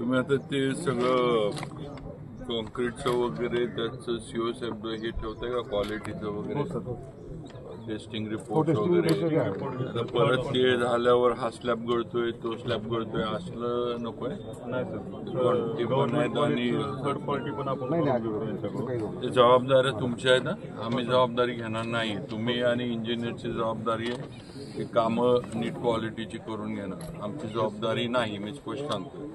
तुम्ही आता ते सगळं कॉन्क्रीटचं वगैरे त्याचं सीओ साहेब हे ठेवताय का क्वालिटीचं वगैरे टेस्टिंग रिपोर्ट वगैरे आता परत ते झाल्यावर हा स्लॅब गळतोय तो स्लॅब गळतोय असलं नकोय आणि थर्ड पार्टी पण आपण ते जबाबदाऱ्या तुमच्या आहेत ना आम्ही जबाबदारी घेणार नाही तुम्ही आणि इंजिनियरची जबाबदारी आहे की कामं नीट क्वालिटीची करून घेणं आमची जबाबदारी नाही मी स्पष्ट सांगतो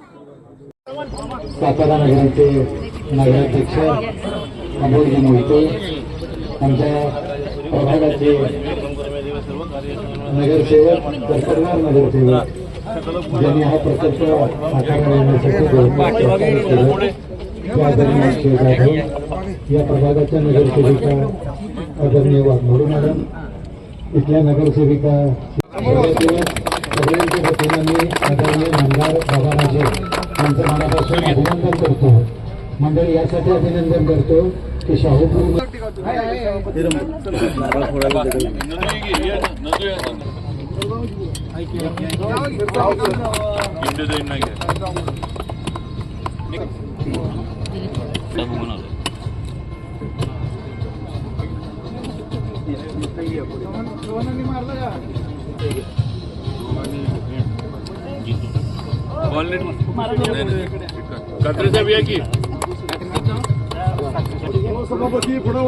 सातारा नगराचे नगराध्यक्ष अमोलजी मोहिते आमच्या प्रभागाचे नगरसेवक कर्तव्यवान नगरसेवक ज्यांनी हा प्रकल्प साकार करण्यासाठी या प्रभागाच्या नगरसेविका आदरणीय वाघमोडे मॅडम इथल्या नगरसेविका सगळ्यांच्या वतीनं मी आदरणीय आमदार बाबा राजे यांचं मनापासून अभिनंदन करतो मंडळी यासाठी अभिनंदन करतो की शाहूपूर कत्रे साहेब या की सभापती पुढे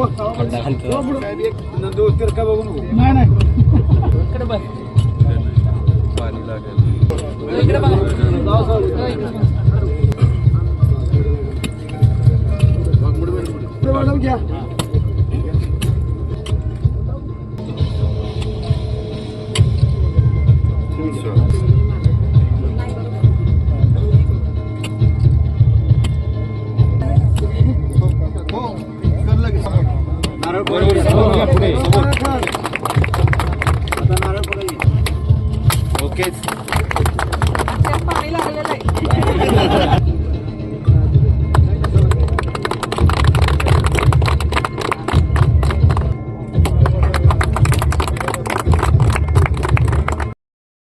पाणी लागेल घ्या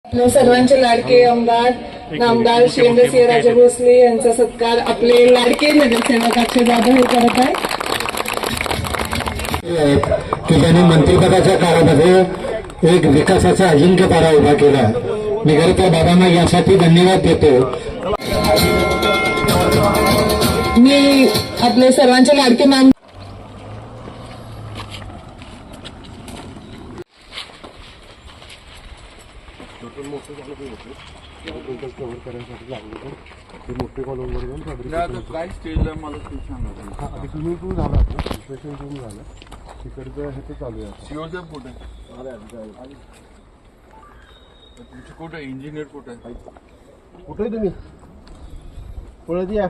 आपले सर्वांचे लाडके आमदार नामदार श्री राजे भोसले यांचा सत्कार आपले लाडके नगरसेवक अक्षय जाधव हे करत आहे की त्यांनी मंत्रिपदाच्या काळामध्ये एक विकासाचा अजिंक्यतारा उभा केला मी खरं त्या बाबांना यासाठी धन्यवाद देतो मी आपले सर्वांचे लाडके नाम काय स्टेजला मला ते सांगा स्विमिंग पूल झाला स्पेशल रूम झालं तिकडचं हे तर चालू आहे सीओ साहेब कुठे तुमचे कुठे इंजिनियर कुठे आहे कुठे तुम्ही पळत या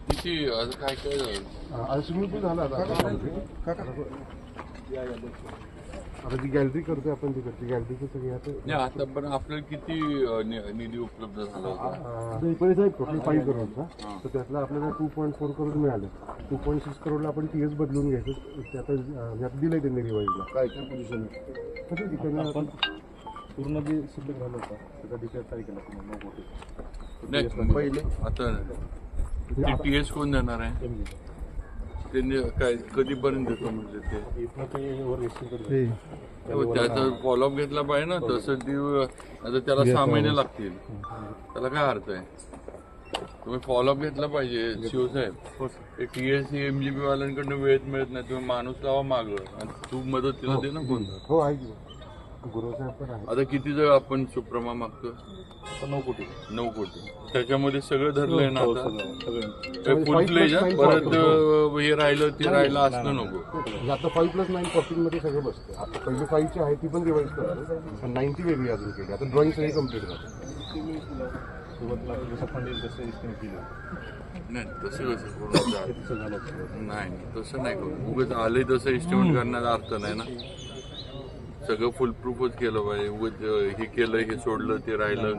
किती काय काय झालं स्विमिंग पूल झाला आता ती गॅलरी करतोय आपण तिकडची गॅलरीची सगळी नाही आता पण आपल्याला किती निधी उपलब्ध झाला होता साहेब टोटल 5 करोडचा तर त्यातला आपल्याला 2.4 करोड मिळाले 2.6 करोडला आपण टीएस बदलून घ्यायचं ते आता दिलंय त्यांनी रिवाईजला काय पोझिशन आपण पूर्ण जे शिल्लक झालं होतं त्याचा डिटेल्स काय केला नाही पहिले आता टीएस कोण देणार आहे त्यांनी काय कधीपर्यंत देतो म्हणजे ते त्याचा फॉलोअप घेतला पाहिजे ना तसं ती आता त्याला 6 महिने लागतील त्याला काय अर्थ आहे तुम्ही फॉलोअप घेतला पाहिजे सीओ साहेब टीएस एमजीपी वाल्यांकडनं वेळेत मिळत नाही तुम्ही माणूस लावा मागं आणि तू मदत तिला दे ना कोणतं हो आहे गुरुसाहेब पण आहे आता किती जण आपण सुप्रमा मागतो 9 कोटी 9 कोटी त्याच्यामध्ये सगळं धरलंय ना आता फुल फ्लेज परत हे राहिलं ते राहिलं असलं नको आता 5+9 14 मध्ये सगळं बसतं आता पहिली 5 ची आहे ती पण रिवाईज करतो 9 ची वेगळी अजून केली आता ड्रॉइंग सगळी कम्प्लीट झाली सुरुवातीला जसं फंड येईल तसं इस्टिमेट केलं नाही तसं कसं नाही तसं नाही करू उगाच आले तसं इस्टिमेट करण्याचा अर्थ नाही ना सगळं फुल प्रूफच केलं पाहिजे. उगाच हे केलं, हे सोडलं, ते राहिलं,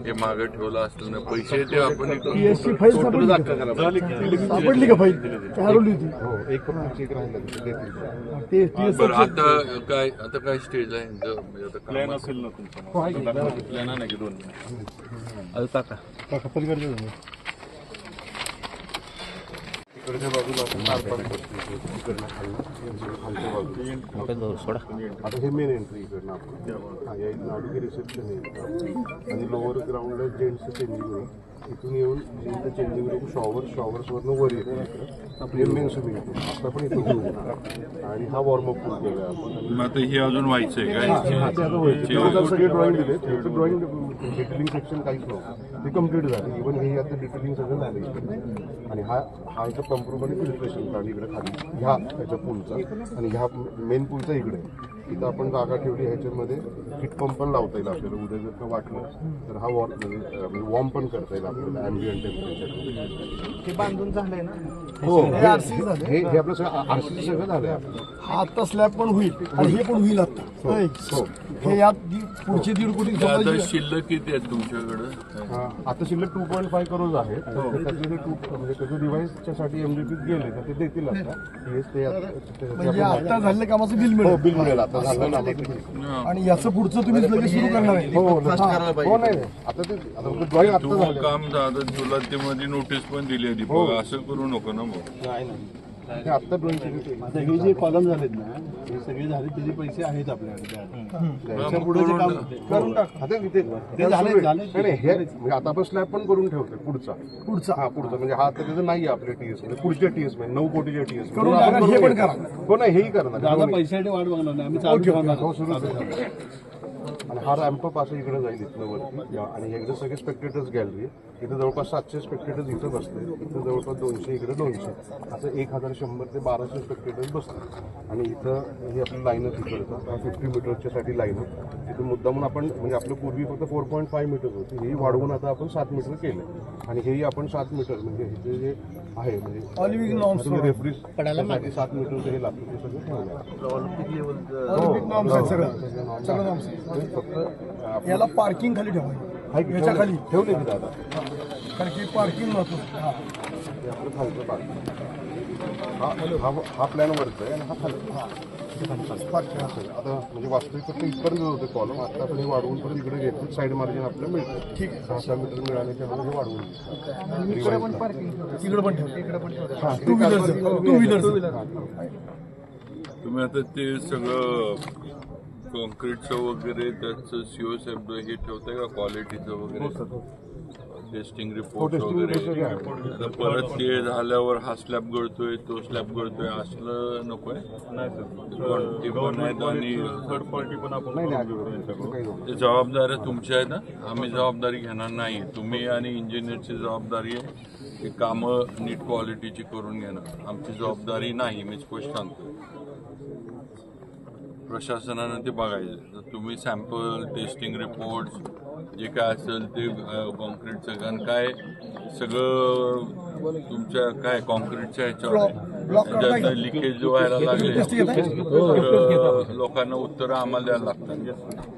हे मागं ठेवलं असलं ना, पैसे ते आपण PSC फाईल सापडली का फाईल हरवली होती हो, एक फक्त चेक राहिला तिथे देतील. ते बरं. आता काय स्टेज आहे यांचं? म्हणजे आता प्लॅन कामात- असेल ना तुमचा प्लॅन आहे की 2 इकडच्या बाजूला आपण कार पार्क करतो, इकडनं खालच्या बाजूला. आता हे मेन एंट्री इकडनं आपण हा या इथून आलो की रिसेप्शन आहे आणि लोअर ग्राउंडला जेंट्सचं चेंजिंग रूम. इथून येऊन जेंट्सचं चेंजिंग रूम, शॉवर्सवरनं वर येतो आपले मेन स्विमिंग पूल. आता पण इथं घेऊ आणि हा वॉर्मअप पूल केला आहे आपण. मग आता हे अजून व्हायचंय ते आता होईल. काय? आता सगळे ड्रॉइंग दिले, त्याचं ड्रॉइंग डिटेलिंग सेक्शन काहीच नव्हतं, ते कम्प्लीट झालं. इव्हन हे आता डिटेलिंग सगळं झालं इकडे. आणि हा इथं पंप रूम आणि फिल्ट्रेशन प्लांट इकडे खाली ह्या ह्याच्या पूलचा आणि ह्या मेन पूलचा इकडे. इथं आपण जागा ठेवली, ह्याच्यामध्ये हीट पंप पण लावता येईल आपल्याला. उद्या जर का वाटलं तर हा म्हणजे वॉर्म पण करता येईल आपल्याला ॲम्बियंट टेम्परेचर. हे बांधून झालंय ना हो, हे RC झालं. हे आपलं सगळं आरसीचं सगळं झालंय आपलं. हा आता स्लॅब पण होईल आणि हे पण होईल आता होय. हे यात पुढचे 1.5 कोटी आता समजायचे. शिल्लक किती आहेत तुमच्याकडं? आता शिल्लक 2.5 करोड आहेत. त्यातले ते म्हणजे त्याच्या डिव्हाइसच्यासाठी एमडीपी गेले तर ते देतील आता. म्हणजे आता झालेल्या कामाचं बिल मिळेल बिल मिळेल आता झालं ना. आणि याचं पुढचं तुम्ही लगेच सुरू करणार आहे. हो नाही आता ते आता ड्रॉइंग आता तू झालं. काम झालं, तुला ते मध्ये नोटीस पण दिली आहे दीपक. असं करू नको ना मग. ते आत्ता ड्रॉइंग केली. आता हे जे कॉलम झालेत ना हे सगळे झाले, त्याचे पैसे आहेत आपल्याकडे. त्याच्या पुढे काम करून टाक. आता तिथे ते झाले. नाही, हे म्हणजे आता आपण स्लॅब पण करून ठेवतोय पुढचा हा पुढचा म्हणजे हा आता त्याचं नाही आपल्या टीएस म्हणजे पुढच्या टीएस मध्ये 9 कोटीच्या टीएस करून टाका, हे पण करा. हो नाही हेही करणार. दादा पैशासाठी वाट बघणार नाही, आम्ही चालू ठेवणार. हो, सुरू आणि हा रॅम्प असं इकडे जाईल इथनं वरती आणि एकदा सगळे स्पेक्टेटर्स गॅलरी. इथं जवळपास 700 स्पेक्टेटर्स इथं बसले. इथं जवळपास 200, इकडे 200, असं 1100 ते 1200 स्पेक्टेटर्स बसतात. आणि इथं ही आपली लाईन तिकडचं 50 मीटरच्यासाठी लाईन. तिथं मुद्दामून आपण म्हणजे आपलं पूर्वी फक्त 4.5 मीटर होती, हेही वाढवून आता आपण 7 मीटर केलं. आणि हेही आपण 7 मीटर म्हणजे हे जे आहे म्हणजे रेफरीज पडायला 7 मीटरचं हे लागतं ते सगळं ठेवलं. ऑलिम्पिक नॉर्म्स आहेत सगळं नॉर्म्स आहेत. फक्त याला पार्किंग खाली ठेवायचं याच्या खाली ठेवले की दादा कारण की पार्किंग महत्वाचं. हा हे आपलं खालचं पार्किंग. हा प्लॅन वरच आहे आणि हा खाली. आता म्हणजे वास्तविक फक्त इथपर्यंत होते कॉलम. आता आपण हे वाढवून परत इकडे घेतो. साईड मार्जिन आपल्याला मिळतं. ठीक आहे. 6 मीटर मिळाले त्यामुळे हे वाढवून इकडे पण ठेवतो. इकडे पण ठेवतो. Two wheeler. तुम्ही आता ते सगळं कॉन्क्रीटचं वगैरे त्याचं सीओ साहेब हे ठेवताय का क्वालिटीचं वगैरे टेस्टिंग रिपोर्ट वगैरे? आता परत ते झाल्यावर हा स्लॅब गळतोय, तो स्लॅब गळतोय, असलं नकोय. ते पण आहेत आणि थर्ड पार्टी पण आपण ते जबाबदाऱ्या तुमच्या आहेत ना. आम्ही जबाबदारी घेणार नाही. तुम्ही आणि इंजिनियरची जबाबदारी आहे की कामं नीट क्वालिटीची करून घेणं. आमची जबाबदारी नाही. मी स्पष्ट सांगतो. प्रशासनानं ते बघायचं. तर तुम्ही सॅम्पल टेस्टिंग रिपोर्ट्स जे काय असेल ते कॉन्क्रीटचं कारण काय सगळं तुमच्या काय कॉन्क्रीटच्या ह्याच्यावर लिकेज व्हायला लागले तर लोकांना उत्तरं आम्हाला द्यायला लागतात.